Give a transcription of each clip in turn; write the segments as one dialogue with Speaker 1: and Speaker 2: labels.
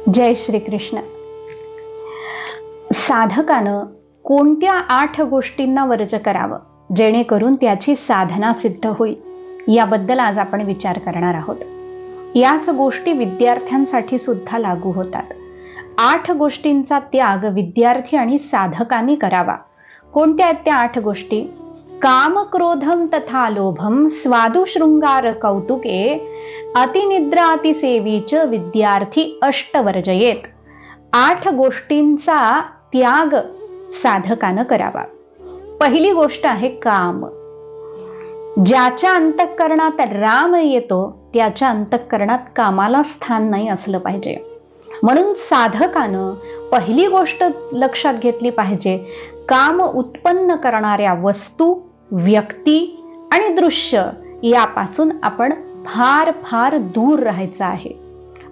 Speaker 1: जय श्री कृष्ण. साधकानं कोणत्या 8 गोष्टींना वर्ज करावं जेणेकरून त्याची साधना सिद्ध होईल, याबद्दल आज आपण विचार करणार आहोत. याच गोष्टी विद्यार्थ्यांसाठी सुद्धा लागू होतात. 8 गोष्टींचा त्याग विद्यार्थी आणि साधकांनी करावा. कोणत्या आहेत त्या 8 गोष्टी? काम क्रोधम तथा लोभम स्वादु शृंगार कौतुके अतिनिद्रा अतिसेवीच विद्यार्थी अष्टवर्जयेत. 8 गोष्टींचा त्याग साधकानं करावा. पहिली गोष्ट आहे काम. ज्याच्या अंतःकरणात राम येतो त्याच्या अंतःकरणात कामाला स्थान नाही असलं पाहिजे. म्हणून साधकानं पहिली गोष्ट लक्षात घेतली पाहिजे, काम उत्पन्न करणाऱ्या वस्तू, व्यक्ती आणि दृश्य यापासून आपण फार फार दूर राहायचं आहे.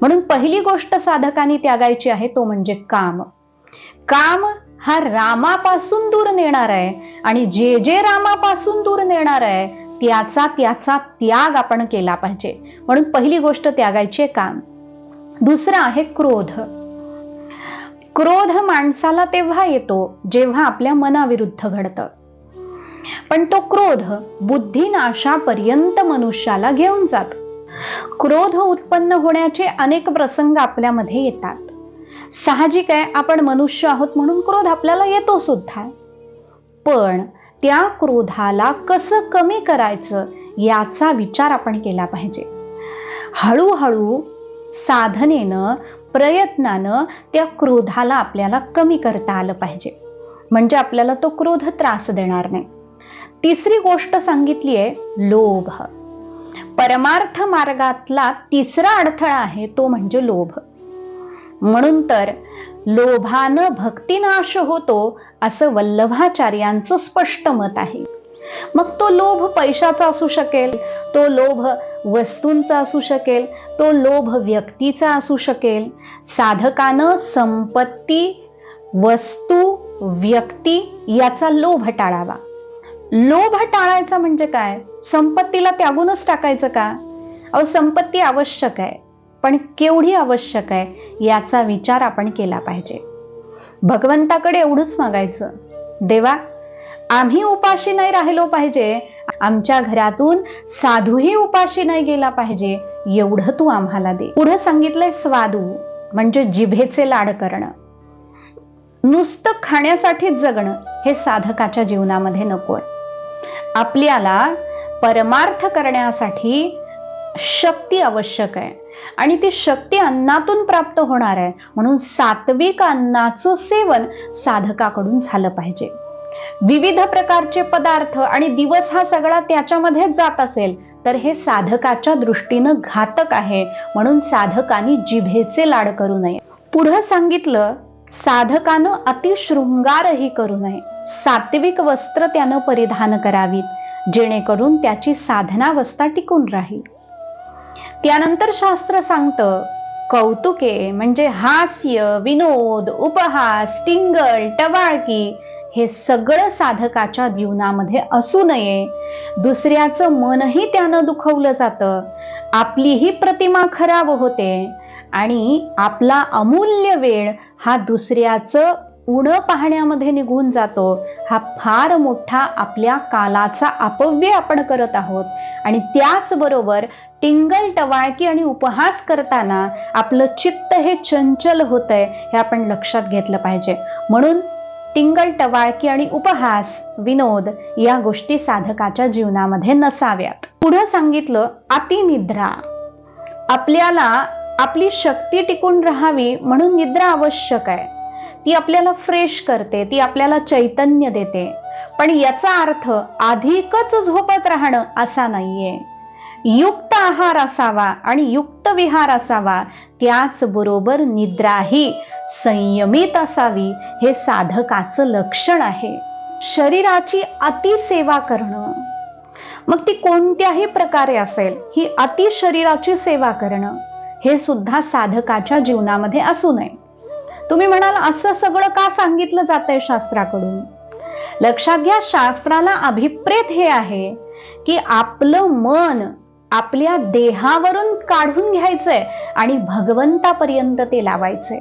Speaker 1: म्हणून पहिली गोष्ट साधकांनी त्यागायची आहे तो म्हणजे काम. काम हा रामापासून दूर नेणार आहे आणि जे जे रामापासून दूर नेणार आहे त्याचा त्याग आपण केला पाहिजे. म्हणून पहिली गोष्ट त्यागायची आहे काम. दुसरं आहे क्रोध. क्रोध माणसाला तेव्हा येतो जेव्हा आपल्या मनाविरुद्ध घडतं, पण तो क्रोध बुद्धिनाशापर्यंत मनुष्याला घेऊन जातो. क्रोध उत्पन्न होण्याचे अनेक प्रसंग आपल्यामध्ये येतात. साहजिक आहे, आपण मनुष्य आहोत म्हणून क्रोध आपल्याला येतो सुद्धा. पण त्या क्रोधाला कसं कमी करायचं याचा विचार आपण केला पाहिजे. हळूहळू साधनेनं, प्रयत्नानं त्या क्रोधाला आपल्याला कमी करता आलं पाहिजे, म्हणजे आपल्याला तो क्रोध त्रास देणार नाही. तिसरी गोष्ट सांगितली आहे लोभ. परमार्थ मार्गातला तिसरा अडथळा आहे तो म्हणजे लोभ. म्हणून तर लोभानं भक्तिनाश होतो असं वल्लभाचार्यांचं स्पष्ट मत आहे. मग तो लोभ पैशाचा असू शकेल, तो लोभ वस्तूंचा असू शकेल, तो लोभ व्यक्तीचा असू शकेल. साधकानं संपत्ती, वस्तू, व्यक्ती याचा लोभ टाळावा. लोभ टाळायचा म्हणजे काय? संपत्तीला त्यागूनच टाकायचं का? संपत्ती आवश्यक आहे, पण केवढी आवश्यक आहे याचा विचार आपण केला पाहिजे. भगवंताकडे एवढंच मागायचं, देवा आम्ही उपाशी नाही राहिलो पाहिजे, आमच्या घरातून साधूही उपाशी नाही गेला पाहिजे, एवढं तू आम्हाला दे. पुढे सांगितलंय स्वादू म्हणजे जिभेचे लाड करणं. नुसतं खाण्यासाठीच जगणं हे साधकाच्या जीवनामध्ये नकोय. आपल्याला परमार्थ करण्यासाठी शक्ती आवश्यक आहे आणि ती शक्ती अन्नातून प्राप्त होणार आहे. म्हणून सात्विक अन्नाचं सेवन साधकाकडून झालं पाहिजे. विविध प्रकारचे पदार्थ आणि दिवस हा सगळा त्याच्यामध्येच जात असेल तर हे साधकाच्या दृष्टीनं घातक आहे. म्हणून साधकांनी जिभेचे लाड करू नये. पुढे सांगितलं साधकानं अतिशृंगारही करू नये. सात्विक वस्त्र त्यानं परिधान करावीत जेणेकरून त्याची साधनावस्था टिकून राहील. त्यानंतर शास्त्र सांगतं कौतुके म्हणजे हास्य, विनोद, उपहास, टिंगल, टवाळकी हे सगळं साधकाच्या जीवनामध्ये असू नये. दुसऱ्याचं मनही त्यानं दुखवलं जातं, आपलीही प्रतिमा खराब होते आणि आपला अमूल्य वेळ हा दुसऱ्याचं उणं पाहण्यामध्ये निघून जातो. हा फार मोठा आपल्या कालाचा अपव्यय आपण करत आहोत. आणि त्याचबरोबर टिंगल, टवाळकी आणि उपहास करताना आपलं चित्त हे चंचल होतंय हे आपण लक्षात घेतलं पाहिजे. म्हणून टिंगल, टवाळकी आणि उपहास, विनोद या गोष्टी साधकाच्या जीवनामध्ये नसाव्यात. पुढे सांगितलं अतिनिद्रा. आपल्याला आपली शक्ती टिकून राहावी म्हणून निद्रा आवश्यक आहे. ती आपल्याला फ्रेश करते, ती आपल्याला चैतन्य देते. पण याचा अर्थ अधिकच झोपत राहणं असा नाहीये. युक्त आहार असावा आणि युक्त विहार असावा. त्याचबरोबर निद्राही संयमित असावी हे साधकाचं लक्षण आहे. शरीराची अतिसेवा करणं, मग ती कोणत्याही प्रकारे असेल, ही अति शरीराची सेवा करणं हे सुद्धा साधकाच्या जीवनामध्ये असू नये. तुम्ही म्हणाल असं सगळं का सांगितलं जातंय शास्त्राकडून? लक्षात घ्या, शास्त्राला अभिप्रेत हे आहे की आपलं मन आपल्या देहावरून काढून घ्यायचंय आणि भगवंतापर्यंत ते लावायचंय.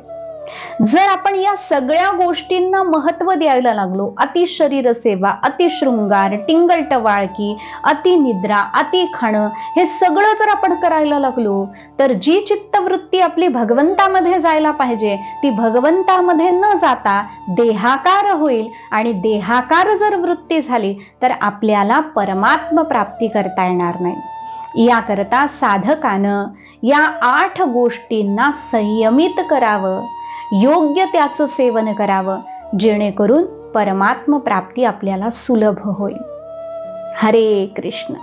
Speaker 1: जर आपण या सगळ्या गोष्टींना महत्व द्यायला लागलो, अति शरीर सेवा, अति शृंगार, टिंगलटवाळकी, अति निद्रा, अति खाणं, हे सगळं जर आपण करायला लागलो, तर जी चित्तवृत्ती आपली भगवंतामध्ये जायला पाहिजे ती भगवंतामध्ये न जाता देहाकार होईल. आणि देहाकार जर वृत्ती झाली तर आपल्याला परमात्म प्राप्ती करता येणार नाही. याकरता साधकानं या 8 गोष्टींना संयमित करावं, योग्य त्याचं सेवन करावं, जेणेकरून परमात्म प्राप्ती आपल्याला सुलभ होईल. हरे कृष्ण.